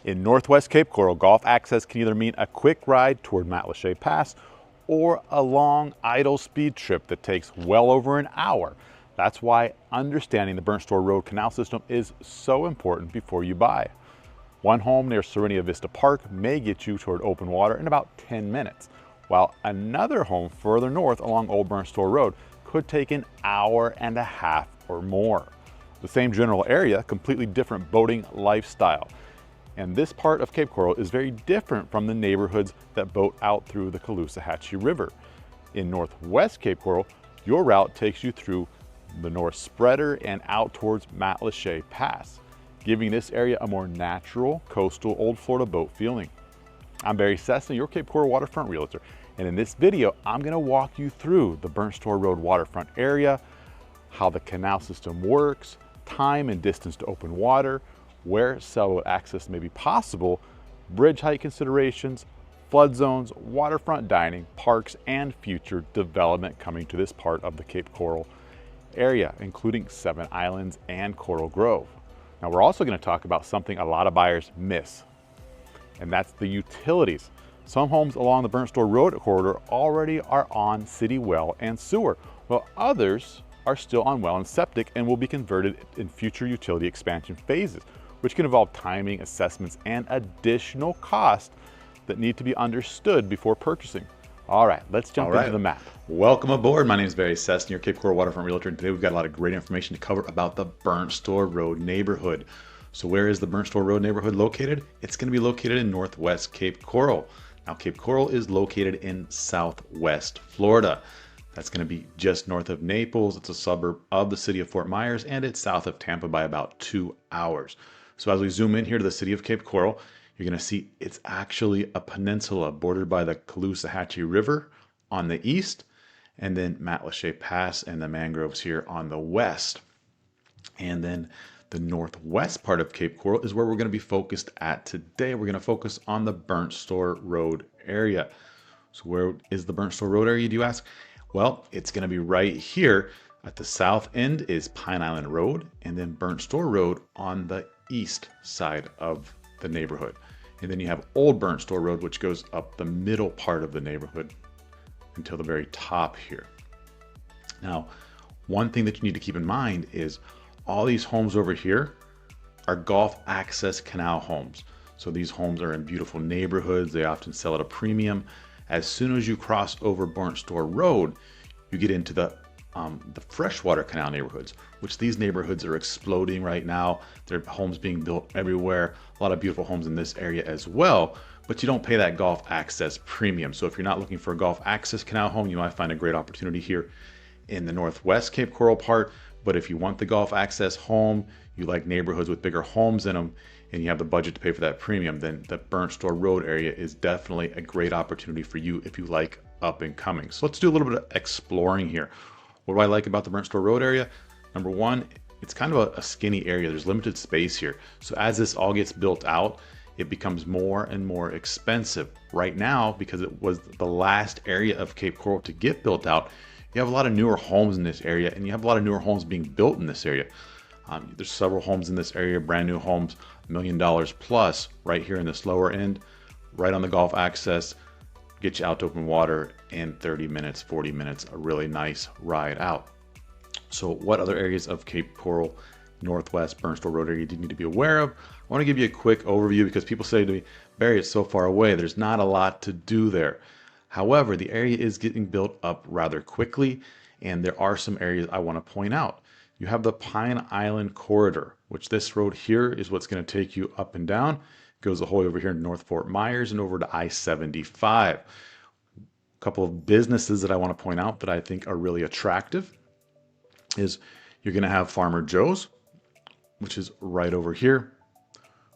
In Northwest Cape Coral, golf access can either mean a quick ride toward Matlacha Pass or a long idle speed trip that takes well over an hour. That's why understanding the Burnt Store Road canal system is so important before you buy. One home near Serenia Vista Park may get you toward open water in about 10 minutes, while another home further north along Old Burnt Store Road could take an hour and a half or more. The same general area, completely different boating lifestyle. And this part of Cape Coral is very different from the neighborhoods that boat out through the Caloosahatchee River. In Northwest Cape Coral, your route takes you through the North Spreader and out towards Matlacha Pass, giving this area a more natural, coastal, old Florida boat feeling. I'm Barry Cessna, your Cape Coral waterfront realtor, and in this video, I'm gonna walk you through the Burnt Store Road waterfront area, how the canal system works, time and distance to open water, where sailboat access may be possible, bridge height considerations, flood zones, waterfront dining, parks, and future development coming to this part of the Cape Coral area, including Seven Islands and Coral Grove. Now, we're also going to talk about something a lot of buyers miss, and that's the utilities. Some homes along the Burnt Store Road corridor already are on city well and sewer, while others are still on well and septic and will be converted in future utility expansion phases, which can involve timing, assessments, and additional costs that need to be understood before purchasing. All right, let's jump into the map. Welcome aboard. My name is Barry Cessna, your Cape Coral waterfront realtor, and today we've got a lot of great information to cover about the Burnt Store Road neighborhood. So where is the Burnt Store Road neighborhood located? It's going to be located in Northwest Cape Coral. Now, Cape Coral is located in Southwest Florida. That's going to be just north of Naples. It's a suburb of the city of Fort Myers, and it's south of Tampa by about 2 hours. So as we zoom in here to the city of Cape Coral, you're going to see it's actually a peninsula bordered by the Caloosahatchee River on the east, and then Matlacha Pass and the mangroves here on the west. And then the northwest part of Cape Coral is where we're going to be focused at today. We're going to focus on the Burnt Store Road area. So where is the Burnt Store Road area, do you ask? Well, it's going to be right here. At the south end is Pine Island Road, and then Burnt Store Road on the east side of the neighborhood. And then you have Old Burnt Store Road, which goes up the middle part of the neighborhood until the very top here. Now, one thing that you need to keep in mind is all these homes over here are golf access canal homes. So these homes are in beautiful neighborhoods. They often sell at a premium. As soon as you cross over Burnt Store Road, you get into the Freshwater Canal neighborhoods, which these neighborhoods are exploding right now. There are homes being built everywhere. A lot of beautiful homes in this area as well, but you don't pay that golf access premium. So if you're not looking for a golf access canal home, you might find a great opportunity here in the Northwest Cape Coral part. But if you want the golf access home, you like neighborhoods with bigger homes in them, and you have the budget to pay for that premium, then the Burnt Store Road area is definitely a great opportunity for you if you like up and coming. So let's do a little bit of exploring here. What do I like about the Burnt Store Road area? Number one, it's kind of a skinny area. There's limited space here. So as this all gets built out, it becomes more and more expensive. Right now, because it was the last area of Cape Coral to get built out, you have a lot of newer homes in this area, and you have a lot of newer homes being built in this area. There's several homes in this area, brand new homes, $1 million plus, right here in this lower end, right on the golf access, get you out to open water in 30 minutes, 40 minutes, a really nice ride out. So what other areas of Cape Coral, Northwest Burnt Store Road area do you need to be aware of? I want to give you a quick overview because people say to me, Barry, it's so far away. There's not a lot to do there. However, the area is getting built up rather quickly, and there are some areas I want to point out. You have the Pine Island Corridor, which this road here is what's going to take you up and down. It goes the whole way over here in North Fort Myers and over to I-75. A couple of businesses that I want to point out that I think are really attractive is you're going to have Farmer Joe's, which is right over here,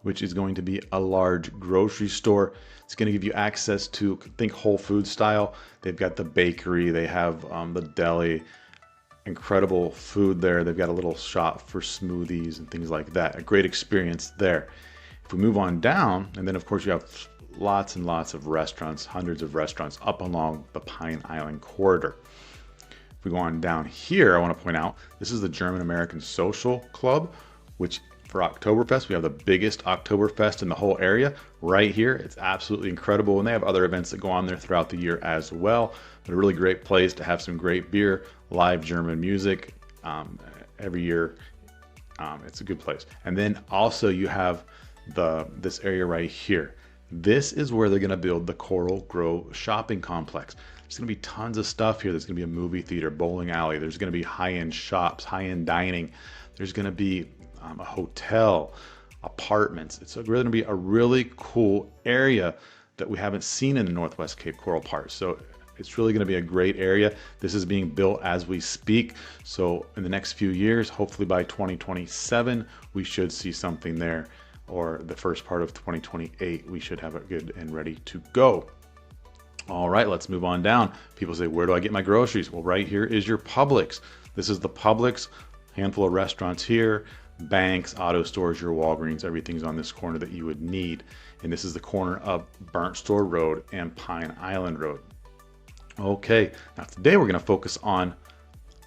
which is going to be a large grocery store. It's going to give you access to, think Whole Foods style. They've got the bakery, they have the deli, incredible food there. They've got a little shop for smoothies and things like that. A great experience there. If we move on down, and then of course you have lots and lots of restaurants, hundreds of restaurants up along the Pine Island Corridor. If we go on down here, I want to point out, this is the German American Social Club, which for Oktoberfest. We have the biggest Oktoberfest in the whole area right here. It's absolutely incredible, and they have other events that go on there throughout the year as well. But a really great place to have some great beer, live German music every year. It's a good place. And then also you have this area right here. This is where they're going to build the Coral Grove shopping complex. There's going to be tons of stuff here. There's going to be a movie theater, bowling alley. There's going to be high-end shops, high-end dining. There's going to be a hotel, apartments. It's going to be a really cool area that we haven't seen in the Northwest Cape Coral part. So it's really going to be a great area. This is being built as we speak. So in the next few years, hopefully by 2027, we should see something there, or the first part of 2028, we should have it good and ready to go. All right, let's move on down. People say, where do I get my groceries? Well, right here is your Publix. This is the Publix, handful of restaurants here, banks, auto stores, your Walgreens, everything's on this corner that you would need. And this is the corner of Burnt Store Road and Pine Island Road. Okay, now today we're going to focus on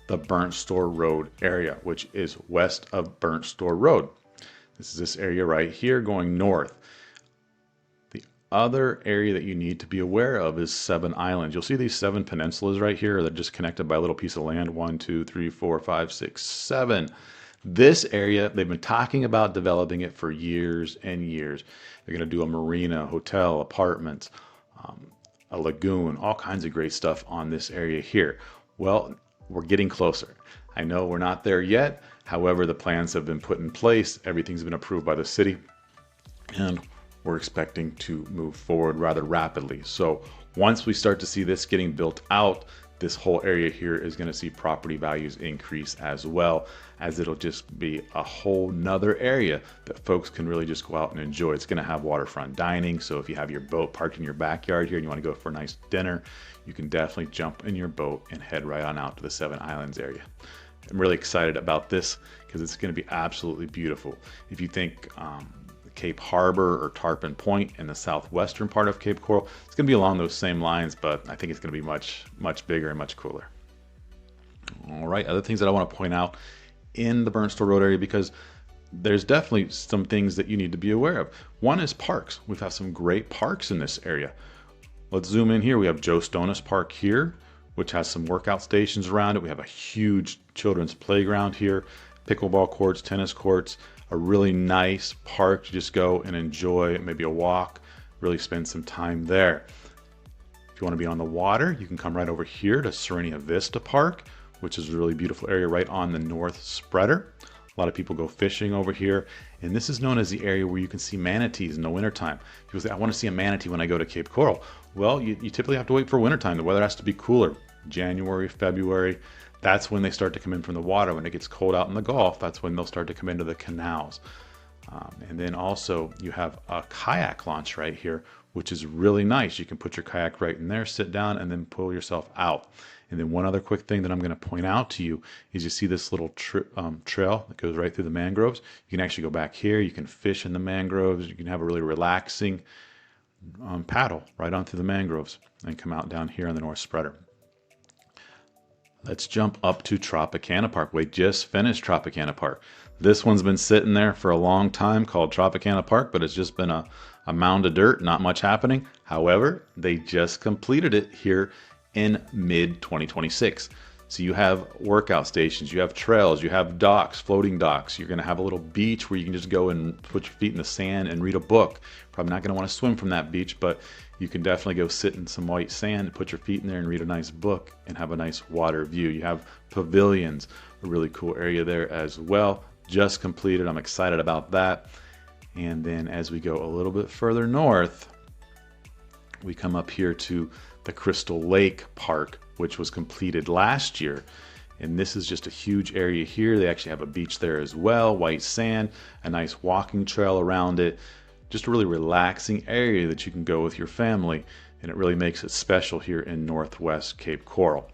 the Burnt Store Road area, which is west of Burnt Store Road. This is this area right here going north. The other area that you need to be aware of is 7 islands. You'll see these 7 peninsulas right here. They're just connected by a little piece of land. 1, 2, 3, 4, 5, 6, 7. This area, they've been talking about developing it for years and years. They're going to do a marina, hotel, apartments, a lagoon, all kinds of great stuff on this area here. Well, we're getting closer. I know we're not there yet. However, the plans have been put in place. Everything's been approved by the city, and we're expecting to move forward rather rapidly. So once we start to see this getting built out, this whole area here is going to see property values increase as well, as it'll just be a whole nother area that folks can really just go out and enjoy. It's going to have waterfront dining. So if you have your boat parked in your backyard here and you want to go for a nice dinner, you can definitely jump in your boat and head right on out to the 7 Islands area. I'm really excited about this because it's going to be absolutely beautiful. If you think Cape Harbor or Tarpon Point in the southwestern part of Cape Coral, it's going to be along those same lines, but I think it's going to be much, much bigger and much cooler. All right, other things that I want to point out in the Burnt Store Road area, because there's definitely some things that you need to be aware of. One is parks. We've had some great parks in this area. Let's zoom in here. We have Joe Stonis Park here, which has some workout stations around it. We have a huge children's playground here, pickleball courts, tennis courts, a really nice park to just go and enjoy, maybe a walk, really spend some time there. If you want to be on the water, you can come right over here to Serenia Vista Park, which is a really beautiful area right on the North Spreader. A lot of people go fishing over here, and this is known as the area where you can see manatees in the wintertime. People say, I want to see a manatee when I go to Cape Coral. Well, you typically have to wait for wintertime. The weather has to be cooler. January, February, that's when they start to come in from the water. When it gets cold out in the Gulf, that's when they'll start to come into the canals. And then also you have a kayak launch right here, which is really nice. You can put your kayak right in there, sit down, and then pull yourself out. And then one other quick thing that I'm going to point out to you is you see this little trail that goes right through the mangroves. You can actually go back here. You can fish in the mangroves. You can have a really relaxing paddle right on through the mangroves and come out down here on the North Spreader. Let's jump up to Tropicana Park. We just finished Tropicana Park. This one's been sitting there for a long time, called Tropicana Park, but it's just been a mound of dirt, not much happening. However, they just completed it here in mid-2026. So you have workout stations, you have trails, you have docks, floating docks. You're going to have a little beach where you can just go and put your feet in the sand and read a book. Probably not going to want to swim from that beach, but you can definitely go sit in some white sand, put your feet in there and read a nice book and have a nice water view. You have pavilions, a really cool area there as well. Just completed. I'm excited about that. And then as we go a little bit further north, we come up here to the Crystal Lake Park, which was completed last year. And this is just a huge area here. They actually have a beach there as well, white sand, a nice walking trail around it. Just a really relaxing area that you can go with your family, and it really makes it special here in Northwest Cape Coral.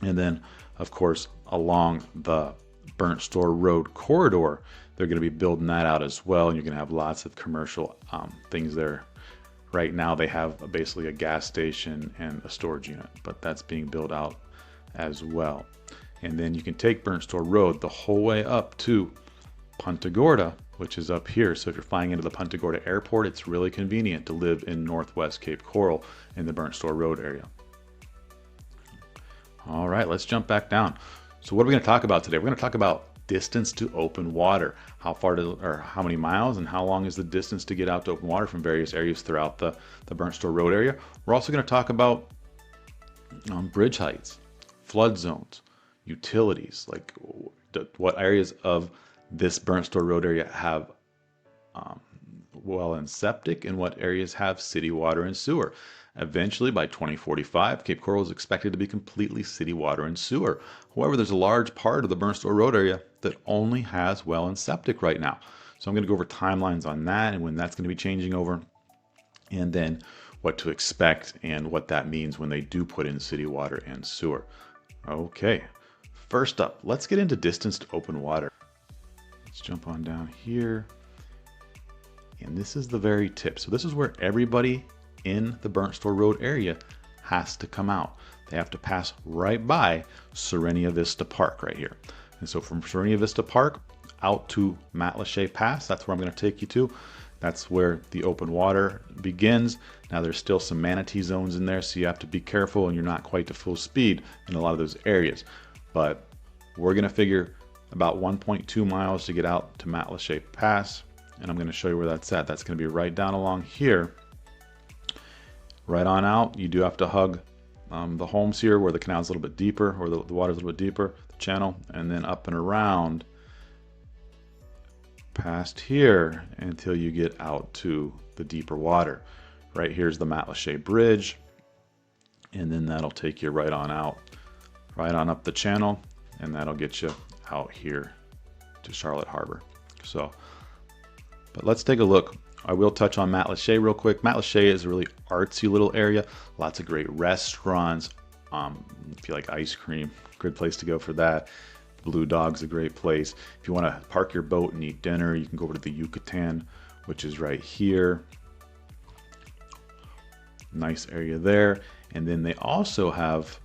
And then, of course, along the Burnt Store Road corridor, they're going to be building that out as well, and you're going to have lots of commercial things there. Right now they have basically a gas station and a storage unit, but that's being built out as well. And then you can take Burnt Store Road the whole way up to Punta Gorda, which is up here. So if you're flying into the Punta Gorda airport, it's really convenient to live in Northwest Cape Coral in the Burnt Store Road area. All right, let's jump back down. So what are we going to talk about today? We're going to talk about distance to open water. How far to, or how many miles and how long is the distance to get out to open water from various areas throughout the Burnt Store Road area. We're also going to talk about bridge heights, flood zones, utilities, like what areas of this Burnt Store Road area have well and septic, and what areas have city water and sewer. Eventually, by 2045, Cape Coral is expected to be completely city water and sewer. However, there's a large part of the Burnt Store Road area that only has well and septic right now. So I'm going to go over timelines on that and when that's going to be changing over, and then what to expect and what that means when they do put in city water and sewer. Okay, first up, let's get into distance to open water. Let's jump on down here. And this is the very tip. So this is where everybody in the Burnt Store Road area has to come out. They have to pass right by Serenia Vista Park right here. And so from Serenia Vista Park out to Matlacha Pass, that's where I'm going to take you to. That's where the open water begins. Now there's still some manatee zones in there, so you have to be careful and you're not quite to full speed in a lot of those areas. But we're going to figure about 1.2 miles to get out to Matlacha Pass. And I'm going to show you where that's at. That's going to be right down along here. Right on out. You do have to hug the homes here where the canal's a little bit deeper, or the water's a little bit deeper, the channel, and then up and around past here until you get out to the deeper water. Right here's the Matlacha Bridge, and then that'll take you right on out, right on up the channel, and that'll get you out here to Charlotte Harbor. So, but let's take a look. I will touch on Matlacha real quick. Matlacha is a really artsy little area. Lots of great restaurants. If you like ice cream, good place to go for that. Blue Dog's a great place. If you want to park your boat and eat dinner, you can go over to the Yucatan, which is right here. Nice area there. And then they also have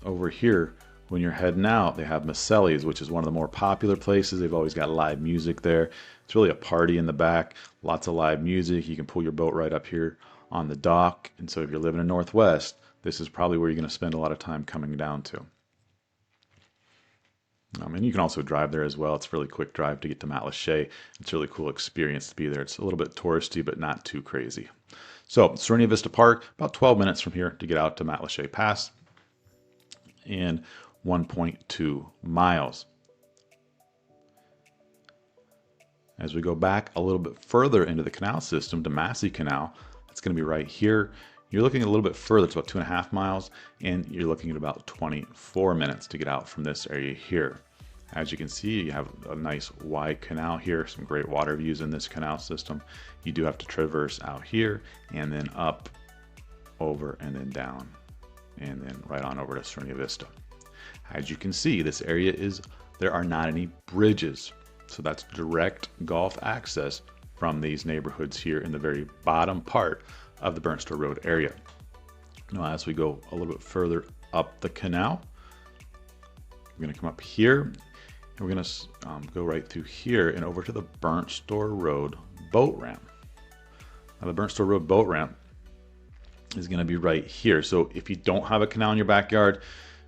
over here, when you're heading out, they have Maselli's, which is one of the more popular places. They've always got live music there. It's really a party in the back. Lots of live music. You can pull your boat right up here on the dock. And so if you're living in Northwest, this is probably where you're going to spend a lot of time coming down to. And you can also drive there as well. It's a really quick drive to get to Matlacha. It's a really cool experience to be there. It's a little bit touristy, but not too crazy. So Serenia Vista Park, about 12 minutes from here to get out to Matlacha Pass, and 1.2 miles. As we go back a little bit further into the canal system to Massey Canal, it's going to be right here. You're looking a little bit further, it's about 2.5 miles, and you're looking at about 24 minutes to get out from this area here. As you can see, you have a nice wide canal here, some great water views in this canal system. You do have to traverse out here, and then up, over, and then down, and then right on over to Serenia Vista. As you can see, this area there are not any bridges. So that's direct Gulf access from these neighborhoods here in the very bottom part of the Burnt Store Road area. Now, as we go a little bit further up the canal, we're going to come up here, and we're going to go right through here and over to the Burnt Store Road boat ramp. Now, the Burnt Store Road boat ramp is going to be right here. So if you don't have a canal in your backyard,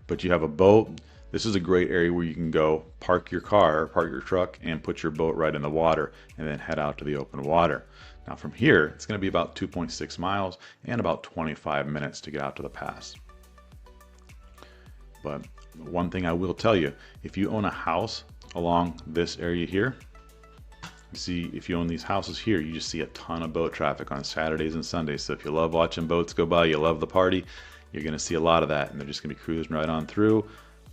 but you have a boat, this is a great area where you can go park your car, park your truck, and put your boat right in the water and then head out to the open water. Now from here, it's going to be about 2.6 miles and about 25 minutes to get out to the pass. But one thing I will tell you, if you own a house along this area here, you see, if you own these houses here, you just see a ton of boat traffic on Saturdays and Sundays. So if you love watching boats go by, you love the party, you're going to see a lot of that, and they're just going to be cruising right on through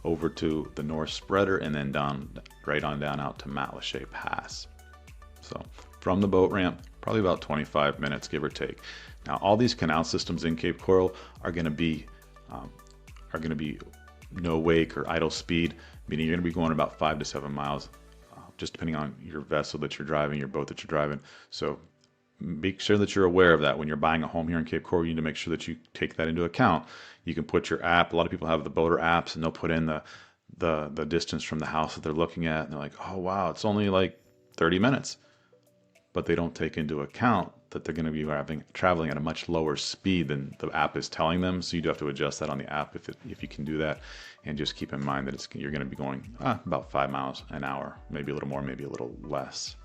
over to the North Spreader and then down, right on down out to Matlacha Pass. So from the boat ramp, probably about 25 minutes, give or take. Now, all these canal systems in Cape Coral are going to be no wake or idle speed, meaning you're going to be going about 5 to 7 miles, just depending on your vessel that you're driving, your boat that you're driving. So make sure that you're aware of that. When you're buying a home here in Cape Coral, you need to make sure that you take that into account. You can put your app. A lot of people have the boater apps, and they'll put in the distance from the house that they're looking at, and they're like, oh wow, it's only like 30 minutes. But they don't take into account that they're going to be traveling at a much lower speed than the app is telling them. So you do have to adjust that on the app if you can do that, and just keep in mind that you're going to be going about 5 miles an hour, maybe a little more, maybe a little less.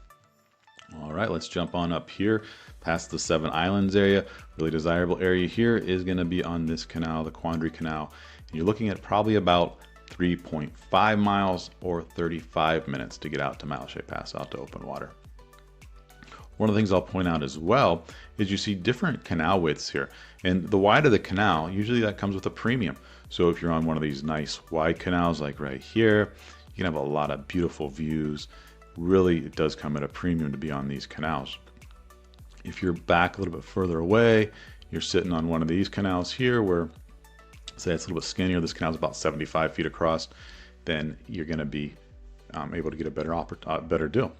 All right, let's jump on up here past the Seven Islands area. Really desirable area here is going to be on this canal, the Quandary Canal. And you're looking at probably about 3.5 miles or 35 minutes to get out to Matlacha Pass, out to open water. One of the things I'll point out as well is you see different canal widths here. And the wider the canal, usually that comes with a premium. So if you're on one of these nice wide canals like right here, you can have a lot of beautiful views. Really, it does come at a premium to be on these canals. If you're back a little bit further away, you're sitting on one of these canals here where, say it's a little bit skinnier, this canal is about 75 feet across, then you're going to be able to get a better deal.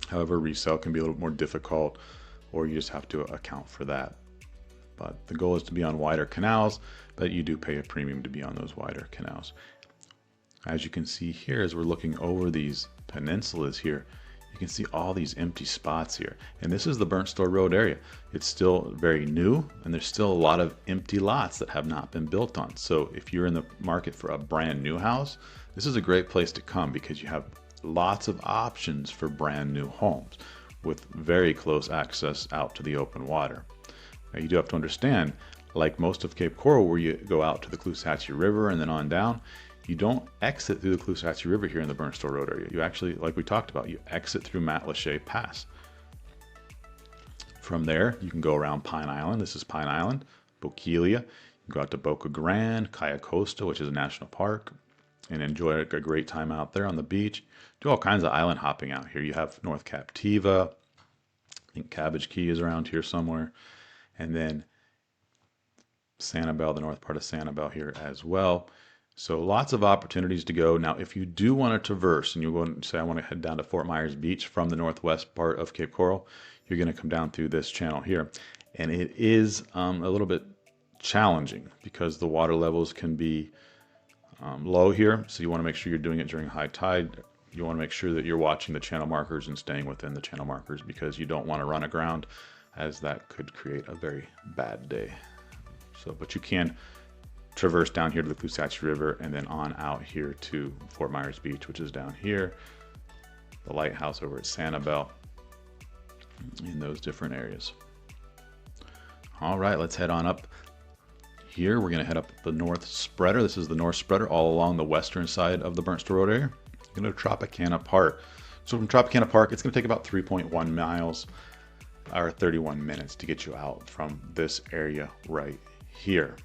However, resale can be a little more difficult, or you just have to account for that. But the goal is to be on wider canals, but you do pay a premium to be on those wider canals. As you can see here, as we're looking over these peninsulas here, you can see all these empty spots here. And this is the Burnt Store Road area. It's still very new, and there's still a lot of empty lots that have not been built on. So if you're in the market for a brand new house, this is a great place to come because you have lots of options for brand new homes with very close access out to the open water. Now you do have to understand, like most of Cape Coral, where you go out to the Clusatchie River and then on down, you don't exit through the Clusatchie River here in the Burnt Store Road area. You actually, like we talked about, you exit through Matlacha Pass. From there, you can go around Pine Island. This is Pine Island, Bokeelia. You can go out to Boca Grande, Cayo Costa, which is a national park, and enjoy a great time out there on the beach. Do all kinds of island hopping out here. You have North Captiva. I think Cabbage Key is around here somewhere. And then Sanibel, the north part of Sanibel here as well. So lots of opportunities to go. Now, if you do want to traverse and you go and say, I want to head down to Fort Myers Beach from the northwest part of Cape Coral, you're going to come down through this channel here. And it is a little bit challenging because the water levels can be low here. So you want to make sure you're doing it during high tide. You want to make sure that you're watching the channel markers and staying within the channel markers because you don't want to run aground, as that could create a very bad day. So, but you can traverse down here to the Clusatchie River and then on out here to Fort Myers Beach, which is down here, the lighthouse over at Sanibel, in those different areas. All right, let's head on up here. We're going to head up the North Spreader. This is the North Spreader all along the western side of the Burnt Store Road area. We're going to Tropicana Park. So from Tropicana Park, it's going to take about 3.1 miles or 31 minutes to get you out from this area right here.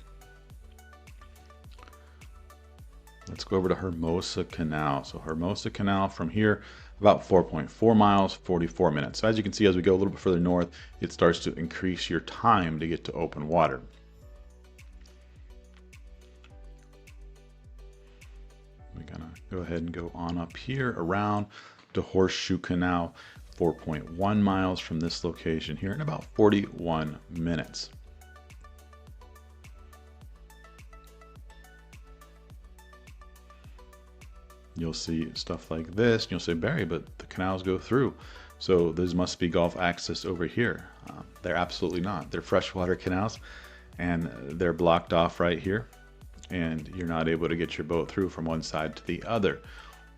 Let's go over to Hermosa Canal. So Hermosa Canal from here, about 4.4 miles, 44 minutes. So as you can see, as we go a little bit further north, it starts to increase your time to get to open water. We're gonna go ahead and go on up here around to Horseshoe Canal, 4.1 miles from this location here in about 41 minutes. You'll see stuff like this. You'll say, Barry, but the canals go through. So those must be Gulf access over here. They're absolutely not. They're freshwater canals and they're blocked off right here. And you're not able to get your boat through from one side to the other.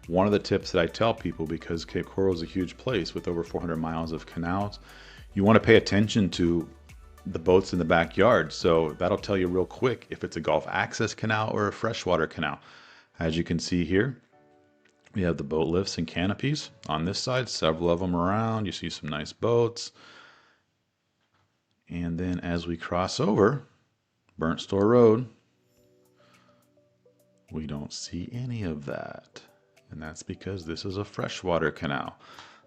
One of the tips that I tell people, because Cape Coral is a huge place with over 400 miles of canals, you want to pay attention to the boats in the backyard. So that'll tell you real quick if it's a Gulf access canal or a freshwater canal. As you can see here, we have the boat lifts and canopies on this side, several of them around. You see some nice boats. And then as we cross over Burnt Store Road, we don't see any of that. And that's because this is a freshwater canal.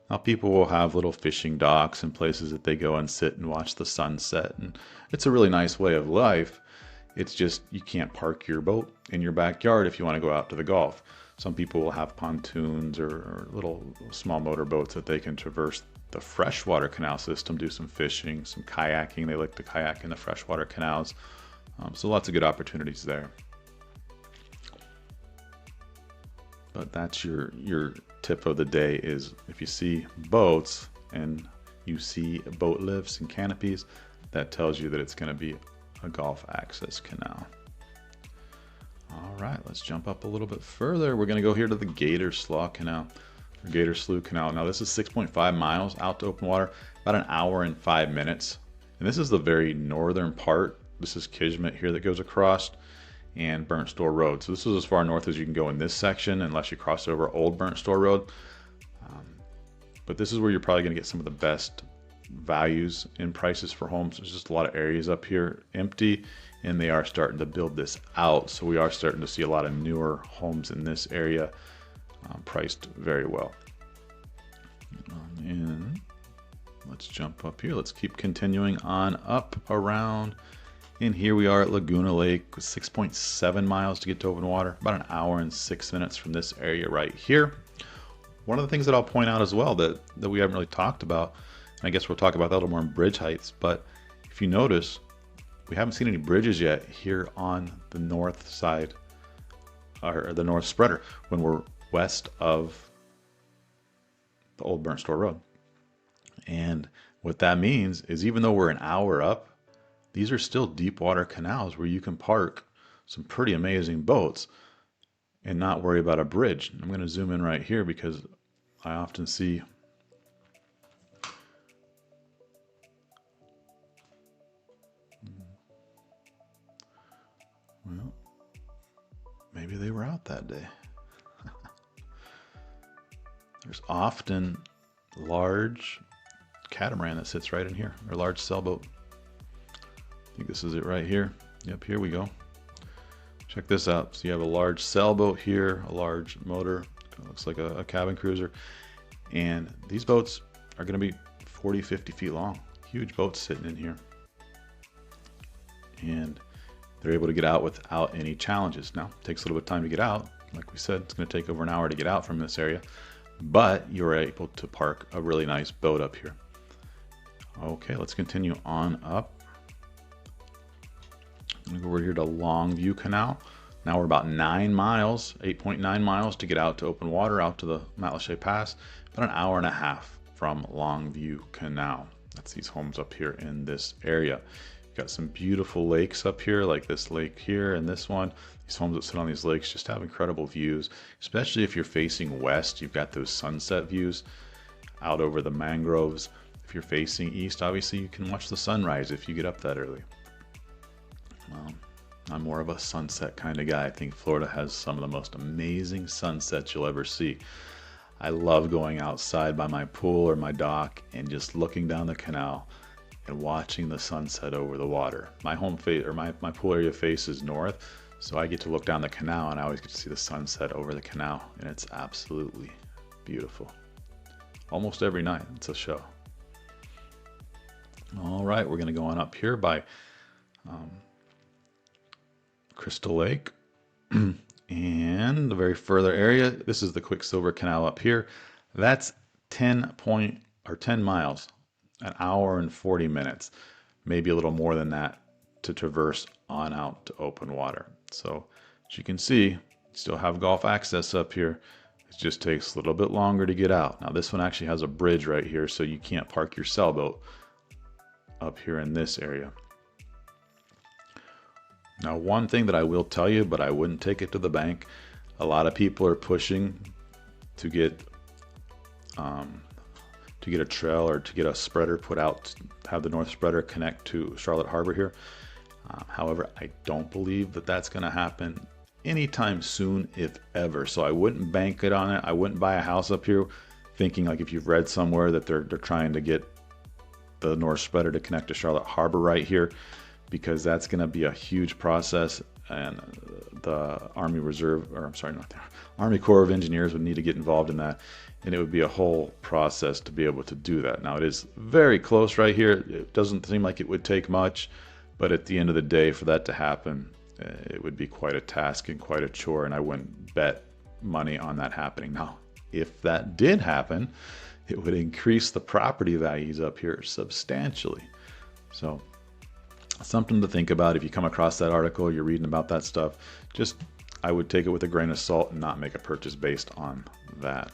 Now people will have little fishing docks and places that they go and sit and watch the sunset. And it's a really nice way of life. It's just you can't park your boat in your backyard if you want to go out to the Gulf. Some people will have pontoons or little small motor boats that they can traverse the freshwater canal system, do some fishing, some kayaking. They like to kayak in the freshwater canals. So lots of good opportunities there. But that's your tip of the day is if you see boats and you see boat lifts and canopies, that tells you that it's going to be a Gulf access canal. All right, let's jump up a little bit further. We're going to go here to the Gator Slough Canal, or Gator Slough Canal. Now this is 6.5 miles out to open water, about an hour and 5 minutes. And this is the very northern part. This is Kismet here that goes across, and Burnt Store Road. So this is as far north as you can go in this section unless you cross over Old Burnt Store Road. But this is where you're probably going to get some of the best values in prices for homes. There's just a lot of areas up here empty, and they are starting to build this out. So we are starting to see a lot of newer homes in this area priced very well. And let's jump up here. Let's keep continuing on up around. And here we are at Laguna Lake with 6.7 miles to get to open water, about an hour and 6 minutes from this area right here. One of the things that I'll point out as well that we haven't really talked about, and I guess we'll talk about that a little more in bridge heights, but if you notice, we haven't seen any bridges yet here on the north side, or the north spreader, when we're west of the Old Burnt Store Road. And what that means is even though we're an hour up, these are still deep water canals where you can park some pretty amazing boats and not worry about a bridge. I'm going to zoom in right here because I often see well, maybe they were out that day. There's often large catamaran that sits right in here, or large sailboat. I think this is it right here. Yep, here we go. Check this out. So you have a large sailboat here, a large motor, kind of looks like a cabin cruiser. And these boats are going to be 40, 50 feet long. Huge boats sitting in here. And they're able to get out without any challenges. Now, it takes a little bit of time to get out. Like we said, it's going to take over an hour to get out from this area. But you're able to park a really nice boat up here. Okay, let's continue on up. I'm going to go over here to Longview Canal. Now we're about 9 miles, 8.9 miles to get out to open water, out to the Matlacha Pass. About an hour and a half from Longview Canal. That's these homes up here in this area. You've got some beautiful lakes up here, like this lake here and this one. These homes that sit on these lakes just have incredible views, especially if you're facing west. You've got those sunset views out over the mangroves. If you're facing east, obviously you can watch the sunrise if you get up that early. I'm more of a sunset kind of guy. I think Florida has some of the most amazing sunsets you'll ever see. I love going outside by my pool or my dock and just looking down the canal and watching the sunset over the water. My home face, or my pool area faces north, so I get to look down the canal and I always get to see the sunset over the canal, and it's absolutely beautiful. Almost every night, it's a show. All right, we're going to go on up here by Crystal Lake and the very further area. This is the Quicksilver Canal up here. That's 10 miles, an hour and 40 minutes, maybe a little more than that to traverse on out to open water. So as you can see, you still have Gulf access up here. It just takes a little bit longer to get out. Now this one actually has a bridge right here, so you can't park your sailboat up here in this area. Now, one thing that I will tell you, but I wouldn't take it to the bank, a lot of people are pushing to get a trail or to get a spreader put out, have the north spreader connect to Charlotte Harbor here. However, I don't believe that that's going to happen anytime soon, if ever. So I wouldn't bank it on it. I wouldn't buy a house up here thinking, like, if you've read somewhere that they're trying to get the north spreader to connect to Charlotte Harbor right here, because that's going to be a huge process, and the Army Corps of Engineers would need to get involved in that, and it would be a whole process to be able to do that. Now, it is very close right here. It doesn't seem like it would take much, but at the end of the day, for that to happen, it would be quite a task and quite a chore, and I wouldn't bet money on that happening. Now, if that did happen, it would increase the property values up here substantially. So something to think about if you come across that article, you're reading about that stuff. Just I would take it with a grain of salt and not make a purchase based on that.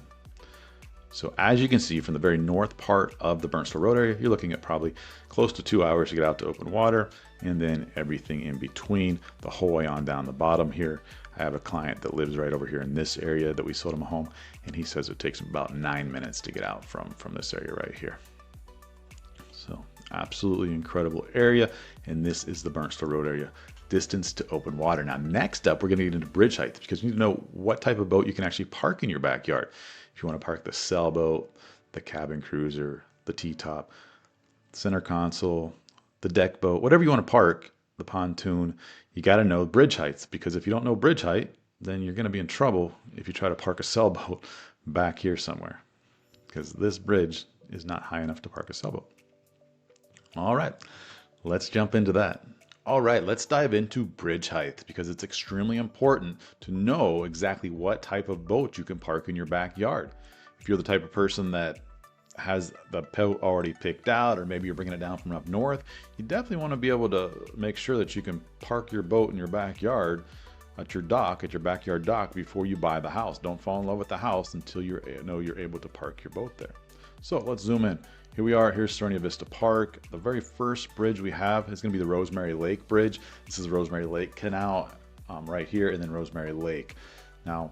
So as you can see from the very north part of the Burnt Store Road area, you're looking at probably close to 2 hours to get out to open water, and then everything in between the whole way on down the bottom here. I have a client that lives right over here in this area that we sold him a home, and he says it takes him about 9 minutes to get out from this area right here. So absolutely incredible area, and this is the Burnt Store Road area. Distance to open water. Now next up, we're going to get into bridge height, because you need to know what type of boat you can actually park in your backyard. If you want to park the sailboat, the cabin cruiser, the T-top, center console, the deck boat, whatever you want to park, the pontoon, you got to know bridge heights, because if you don't know bridge height, then you're going to be in trouble if you try to park a sailboat back here somewhere, because this bridge is not high enough to park a sailboat. All right, let's jump into that. All right, let's dive into bridge height, because it's extremely important to know exactly what type of boat you can park in your backyard. If you're the type of person that has the boat already picked out, or maybe you're bringing it down from up north, you definitely want to be able to make sure that you can park your boat in your backyard at your dock, at your backyard dock, before you buy the house. Don't fall in love with the house until you know you're able to park your boat there. So let's zoom in. Here we are, here's Serenia Vista Park. The very first bridge we have is going to be the Rosemary Lake Bridge. This is Rosemary Lake Canal right here, and then Rosemary Lake. Now,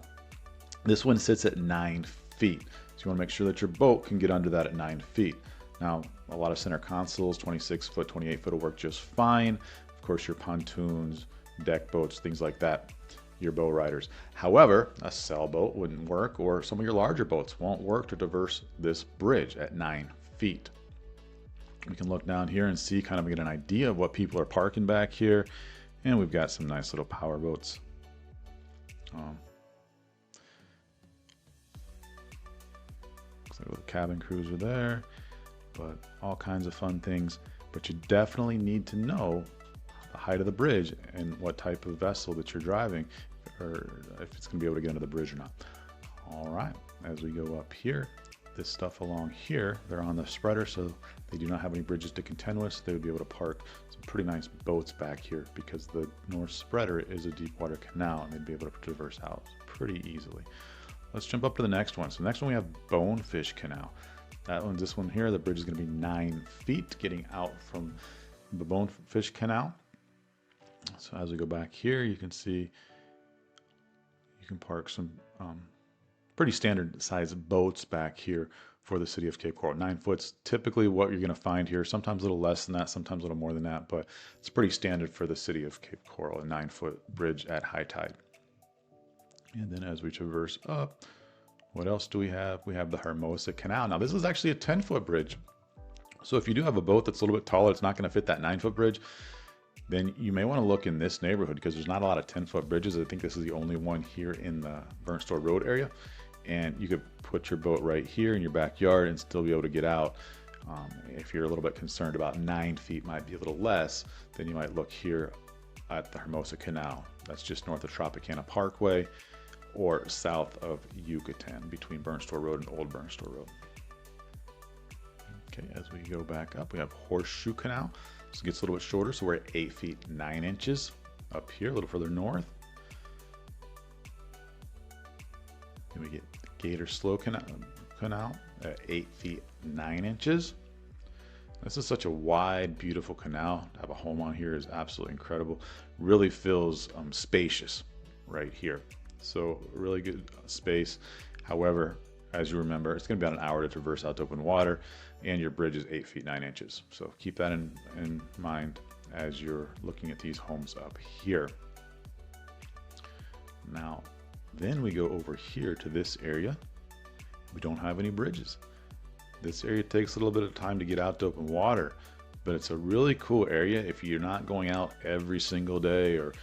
this one sits at 9 feet. So you want to make sure that your boat can get under that at 9 feet. Now, a lot of center consoles, 26 foot, 28 foot will work just fine. Of course, your pontoons, deck boats, things like that, your bow riders. However, a sailboat wouldn't work, or some of your larger boats won't work to traverse this bridge at 9 feet. We can look down here and see, kind of get an idea of what people are parking back here. And we've got some nice little power boats. Looks like a little cabin cruiser there, but all kinds of fun things. But you definitely need to know the height of the bridge and what type of vessel that you're driving, or if it's going to be able to get under the bridge or not. All right, as we go up here, this stuff along here, they're on the spreader, so they do not have any bridges to contend with. So they would be able to park some pretty nice boats back here, because the north spreader is a deep water canal, and they'd be able to traverse out pretty easily. Let's jump up to the next one. So the next one we have Bonefish Canal. This one here, the bridge is going to be 9 feet getting out from the Bonefish Canal. So as we go back here, you can see you can park some pretty standard size boats back here for the city of Cape Coral. 9 foot's typically what you're going to find here. Sometimes a little less than that, sometimes a little more than that, but it's pretty standard for the city of Cape Coral, a 9 foot bridge at high tide. And then as we traverse up, what else do we have? We have the Hermosa Canal. Now this is actually a 10-foot bridge. So if you do have a boat that's a little bit taller, it's not going to fit that 9-foot bridge, then you may want to look in this neighborhood, because there's not a lot of 10-foot bridges. I think this is the only one here in the Burnt Store Road area. And you could put your boat right here in your backyard and still be able to get out. If you're a little bit concerned about 9 feet might be a little less, then you might look here at the Hermosa Canal. That's just north of Tropicana Parkway, or south of Yucatan, between Burnt Store Road and Old Burnt Store Road. Okay, as we go back up, we have Horseshoe Canal. This gets a little bit shorter, so we're at 8 feet 9 inches up here, a little further north. Then we get Gator Slough Canal at 8 feet 9 inches. This is such a wide, beautiful canal. To have a home on here is absolutely incredible. Really feels spacious right here. So really good space. However, as you remember, it's going to be about an hour to traverse out to open water, and your bridge is 8 feet 9 inches. So keep that in mind as you're looking at these homes up here. Now, then we go over here to this area. We don't have any bridges. This area takes a little bit of time to get out to open water, but it's a really cool area if you're not going out every single day or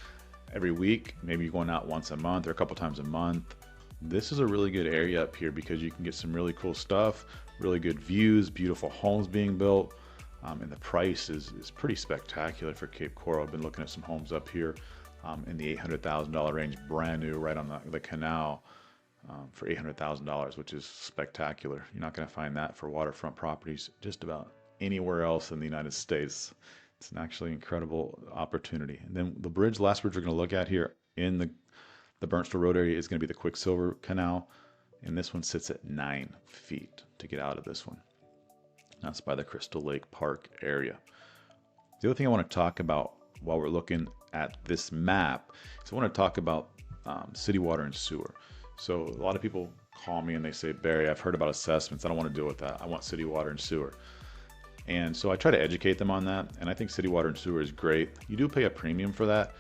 every week. Maybe you're going out once a month or a couple times a month. This is a really good area up here, because you can get some really cool stuff, really good views, beautiful homes being built, and the price is pretty spectacular for Cape Coral. I've been looking at some homes up here in the $800,000 range, brand new, right on the canal, for $800,000, which is spectacular. You're not going to find that for waterfront properties just about anywhere else in the United States. It's an actually incredible opportunity. And then the bridge, last bridge we're going to look at here in the The Burnt Store Road area is going to be the Quicksilver Canal, and this one sits at 9 feet to get out of this one. That's by the Crystal Lake Park area. The other thing I want to talk about while we're looking at this map is I want to talk about city water and sewer. So a lot of people call me and they say, Barry, I've heard about assessments. I don't want to deal with that. I want city water and sewer. And so I try to educate them on that. And I think city water and sewer is great. You do pay a premium for that,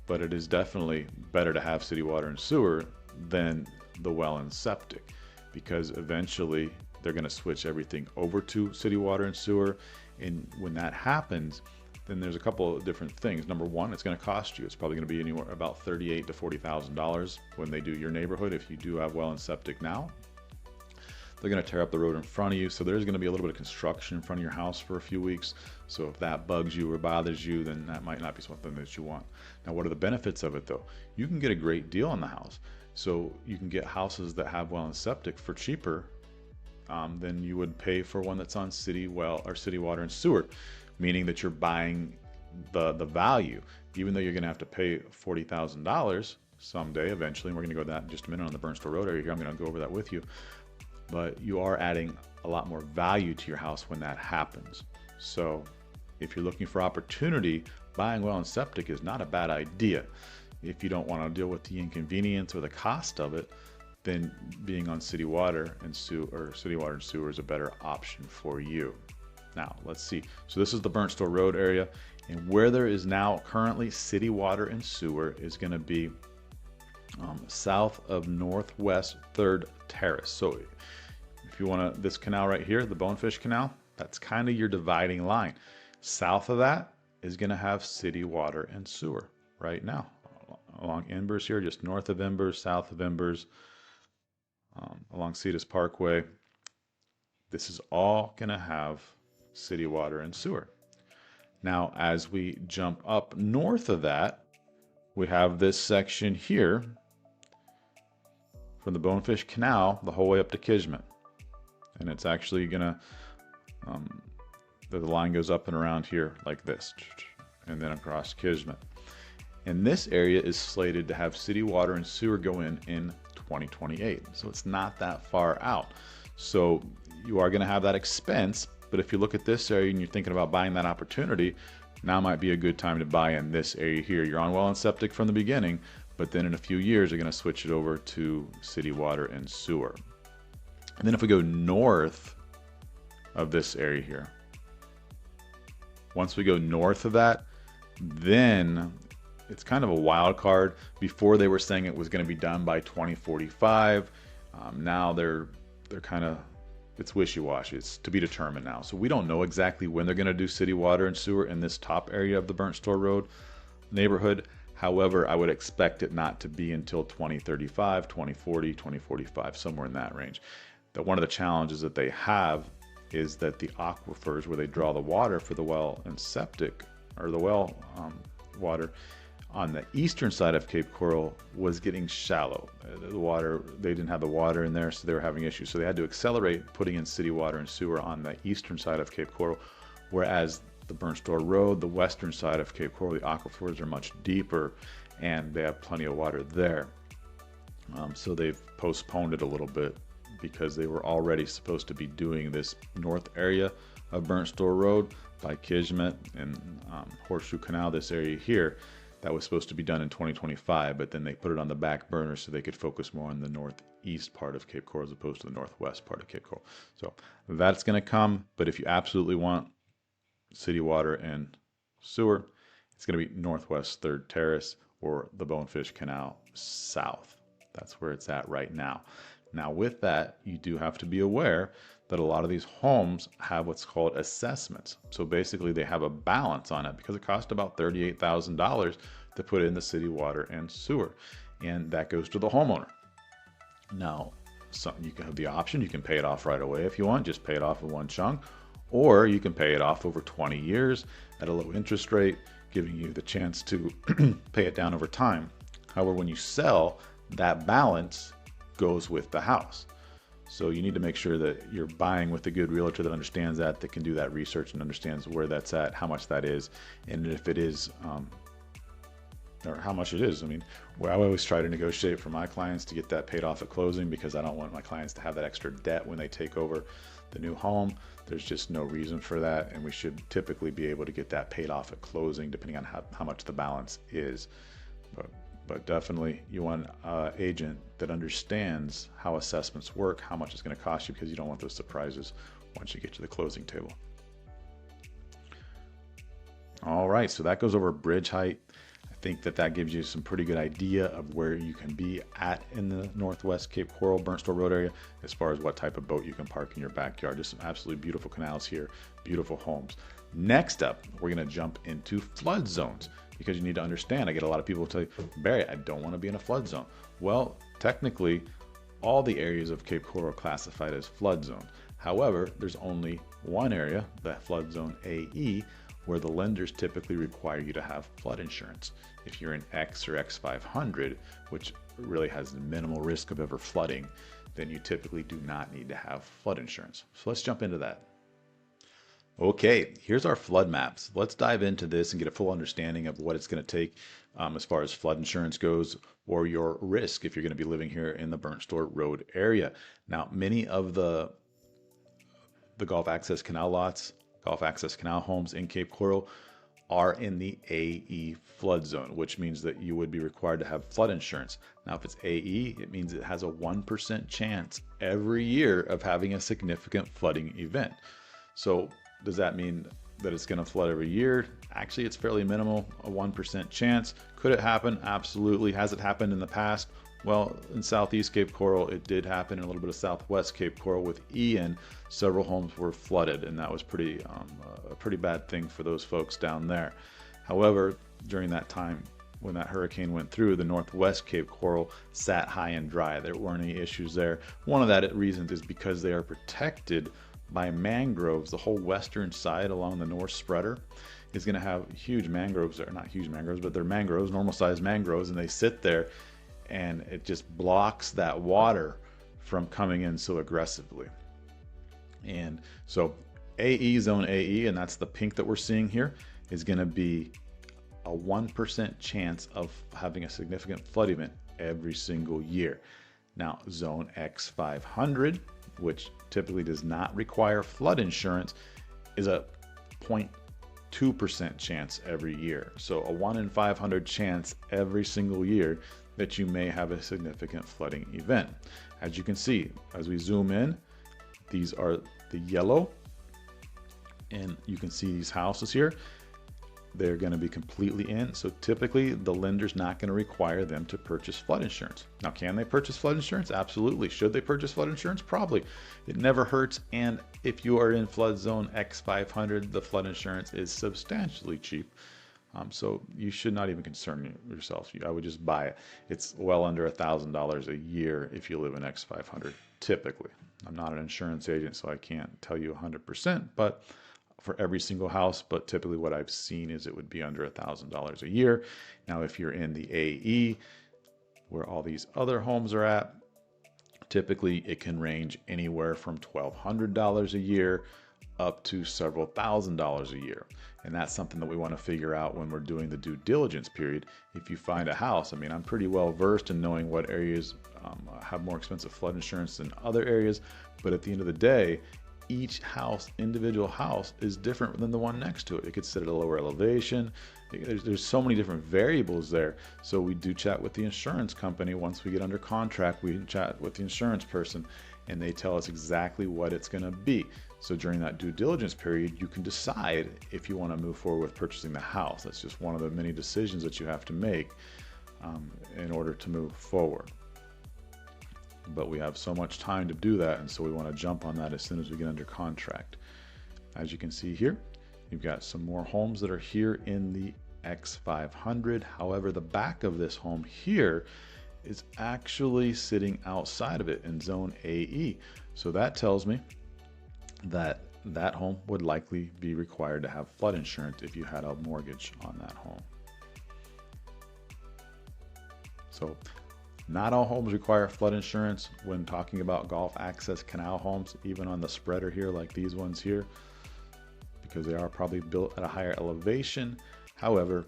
but it is definitely better to have city water and sewer than the well and septic, because eventually they're going to switch everything over to city water and sewer. And when that happens, then there's a couple of different things. Number one, it's going to cost you. It's probably going to be anywhere about $38,000 to $40,000 when they do your neighborhood. If you do have well and septic now, they're going to tear up the road in front of you. So there's going to be a little bit of construction in front of your house for a few weeks. So if that bugs you or bothers you, then that might not be something that you want. Now, what are the benefits of it though? You can get a great deal on the house. So you can get houses that have well and septic for cheaper than you would pay for one that's on city well or city water and sewer, meaning that you're buying the value, even though you're going to have to pay $40,000 someday eventually. And we're going to go to that in just a minute on the Burnt Store Road area here. I'm going to go over that with you. But you are adding a lot more value to your house when that happens. So if you're looking for opportunity, buying well and septic is not a bad idea. If you don't want to deal with the inconvenience or the cost of it, then being on city water and sewer is a better option for you. Now let's see. So this is the Burnt Store Road area, and where there is now currently city water and sewer is going to be south of Northwest 3rd Terrace. So if you want to, this canal right here, the Bonefish Canal, that's kind of your dividing line. South of that is going to have city water and sewer right now along Embers here, just north of Embers, south of Embers, along Cetus Parkway. This is all going to have city water and sewer. Now, as we jump up north of that, we have this section here from the Bonefish Canal the whole way up to Kismet. And it's actually gonna, the line goes up and around here like this, and then across Kismet. And this area is slated to have city water and sewer go in 2028. So it's not that far out. So you are gonna have that expense, but if you look at this area and you're thinking about buying that opportunity, now might be a good time to buy in this area here. You're on well and septic from the beginning, but then in a few years, you're gonna switch it over to city water and sewer. And then if we go north of this area here, once we go north of that, then it's kind of a wild card. Before they were saying it was gonna be done by 2045. Now they're kind of, it's wishy-washy. It's to be determined now. So we don't know exactly when they're gonna do city water and sewer in this top area of the Burnt Store Road neighborhood. However, I would expect it not to be until 2035, 2040, 2045, somewhere in that range. That one of the challenges that they have is that the aquifers where they draw the water for the well and septic, or the well water, on the eastern side of Cape Coral was getting shallow. The water, they didn't have the water in there, so they were having issues. So they had to accelerate putting in city water and sewer on the eastern side of Cape Coral, whereas the Burnt Store Road, the western side of Cape Coral, the aquifers are much deeper and they have plenty of water there. So they've postponed it a little bit because they were already supposed to be doing this north area of Burnt Store Road by Kismet and Horseshoe Canal, this area here. That was supposed to be done in 2025, but then they put it on the back burner so they could focus more on the northeast part of Cape Coral as opposed to the northwest part of Cape Coral. So that's going to come, but if you absolutely want city water and sewer, it's going to be Northwest 3rd Terrace or the Bonefish Canal south. That's where it's at right now. Now with that, you do have to be aware that a lot of these homes have what's called assessments. So basically they have a balance on it because it costs about $38,000 to put in the city water and sewer. And that goes to the homeowner. Now, you can have the option, you can pay it off right away if you want, just pay it off in one chunk, or you can pay it off over 20 years at a low interest rate, giving you the chance to pay it down over time. However, when you sell, that balance goes with the house. So you need to make sure that you're buying with a good realtor that understands that can do that research and understands where that's at, how much that is, and if it is or how much it is. I mean, I always try to negotiate for my clients to get that paid off at closing, because I don't want my clients to have that extra debt when they take over the new home. There's just no reason for that, and we should typically be able to get that paid off at closing, depending on how much the balance is. But definitely you want an agent that understands how assessments work, how much it's going to cost you, because you don't want those surprises once you get to the closing table. All right, so that goes over bridge height. I think that gives you some pretty good idea of where you can be at in the Northwest Cape Coral Burnt Store Road area as far as what type of boat you can park in your backyard. Just some absolutely beautiful canals here, beautiful homes. Next up, we're gonna jump into flood zones, because you need to understand, I get a lot of people tell you, Barry, I don't want to be in a flood zone. Well, technically, all the areas of Cape Coral are classified as flood zone. However, there's only one area, that flood zone AE, where the lenders typically require you to have flood insurance. If you're in X or X500, which really has minimal risk of ever flooding, then you typically do not need to have flood insurance. So let's jump into that. Okay, here's our flood maps. Let's dive into this and get a full understanding of what it's going to take as far as flood insurance goes, or your risk if you're going to be living here in the Burnt Store Road area. Now, many of the Gulf Access Canal lots, Gulf Access Canal homes in Cape Coral are in the AE flood zone, which means that you would be required to have flood insurance. Now, if it's AE, it means it has a 1% chance every year of having a significant flooding event. So does that mean that it's going to flood every year? Actually, it's fairly minimal, a 1% chance. Could it happen? Absolutely. Has it happened in the past? Well, in Southeast Cape Coral, it did happen. In a little bit of Southwest Cape Coral with Ian, several homes were flooded, and that was a pretty bad thing for those folks down there. However, during that time, when that hurricane went through, the Northwest Cape Coral sat high and dry. There weren't any issues there. One of that reasons is because they are protected by mangroves. The whole western side along the North Spreader is going to have huge mangroves, or not huge mangroves, but they're mangroves, normal sized mangroves, and they sit there, and it just blocks that water from coming in so aggressively. And so AE, zone AE, and that's the pink that we're seeing here, is going to be a 1% chance of having a significant flood event every single year. Now, zone X500, which typically does not require flood insurance, is a 0.2% chance every year. So a 1 in 500 chance every single year that you may have a significant flooding event. As you can see, as we zoom in, these are the yellow, and you can see these houses here. They're going to be completely in. So typically the lender's not going to require them to purchase flood insurance. Now, can they purchase flood insurance? Absolutely. Should they purchase flood insurance? Probably. It never hurts. And if you are in flood zone X500, the flood insurance is substantially cheap. So you should not even concern yourself. I would just buy it. It's well under $1,000 a year if you live in X500, typically. I'm not an insurance agent, so I can't tell you 100%, but for every single house, but typically what I've seen is it would be under $1,000 a year. Now, if you're in the AE, where all these other homes are at, typically it can range anywhere from $1,200 a year up to several $1,000s a year. And that's something that we want to figure out when we're doing the due diligence period. If you find a house, I mean, I'm pretty well versed in knowing what areas have more expensive flood insurance than other areas, but at the end of the day, each house, individual house, is different than the one next to it. It could sit at a lower elevation. There's so many different variables there. So we do chat with the insurance company. Once we get under contract, we chat with the insurance person, and they tell us exactly what it's going to be. So during that due diligence period, you can decide if you want to move forward with purchasing the house. That's just one of the many decisions that you have to make in order to move forward. But we have so much time to do that, and so we want to jump on that as soon as we get under contract. As you can see here, you've got some more homes that are here in the X500. However, the back of this home here is actually sitting outside of it in zone AE. So that tells me that that home would likely be required to have flood insurance if you had a mortgage on that home. So not all homes require flood insurance when talking about Gulf Access Canal homes, even on the spreader here like these ones here, because they are probably built at a higher elevation. However,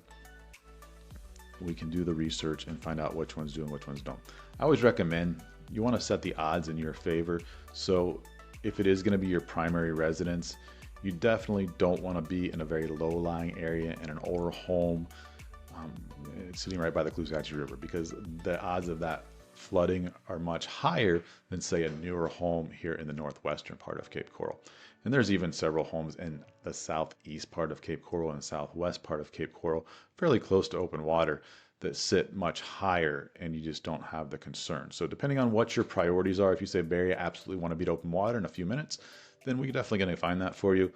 we can do the research and find out which ones do and which ones don't. I always recommend you want to set the odds in your favor. So if it is going to be your primary residence, you definitely don't want to be in a very low-lying area in an older home sitting right by the Caloosahatchee River, because the odds of that flooding are much higher than, say, a newer home here in the northwestern part of Cape Coral. And there's even several homes in the southeast part of Cape Coral and southwest part of Cape Coral, fairly close to open water, that sit much higher, and you just don't have the concern. So depending on what your priorities are, if you say, Barry, I absolutely want to beat open water in a few minutes, then we're definitely going to find that for you.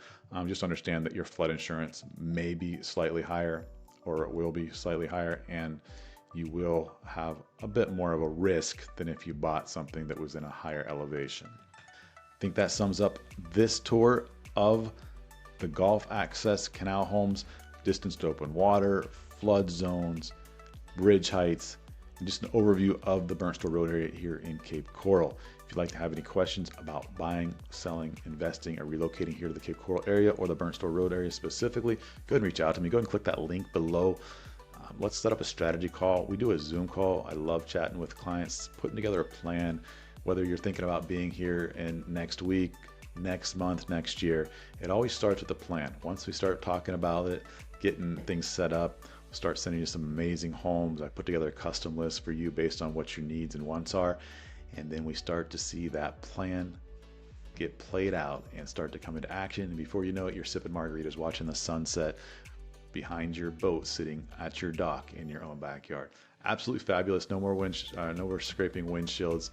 Just understand that your flood insurance may be slightly higher, or it will be slightly higher, and you will have a bit more of a risk than if you bought something that was in a higher elevation. I think that sums up this tour of the Gulf Access Canal homes, distance to open water, flood zones, bridge heights, and just an overview of the Burnt Store Road area here in Cape Coral. If you'd like to have any questions about buying, selling, investing, or relocating here to the Cape Coral area or the Burnt Store Road area specifically, go ahead and reach out to me. Go ahead and click that link below. Let's set up a strategy call. We do a Zoom call. I love chatting with clients, putting together a plan, whether you're thinking about being here in next week, next month, next year. It always starts with a plan. Once we start talking about it, getting things set up, we'll start sending you some amazing homes. I put together a custom list for you based on what your needs and wants are. And then we start to see that plan get played out and start to come into action. And before you know it, you're sipping margaritas, watching the sunset behind your boat, sitting at your dock in your own backyard. Absolutely fabulous. No more no more scraping windshields,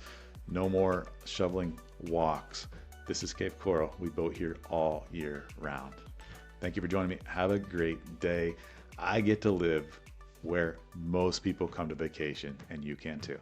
no more shoveling walks. This is Cape Coral. We boat here all year round. Thank you for joining me. Have a great day. I get to live where most people come to vacation, and you can too.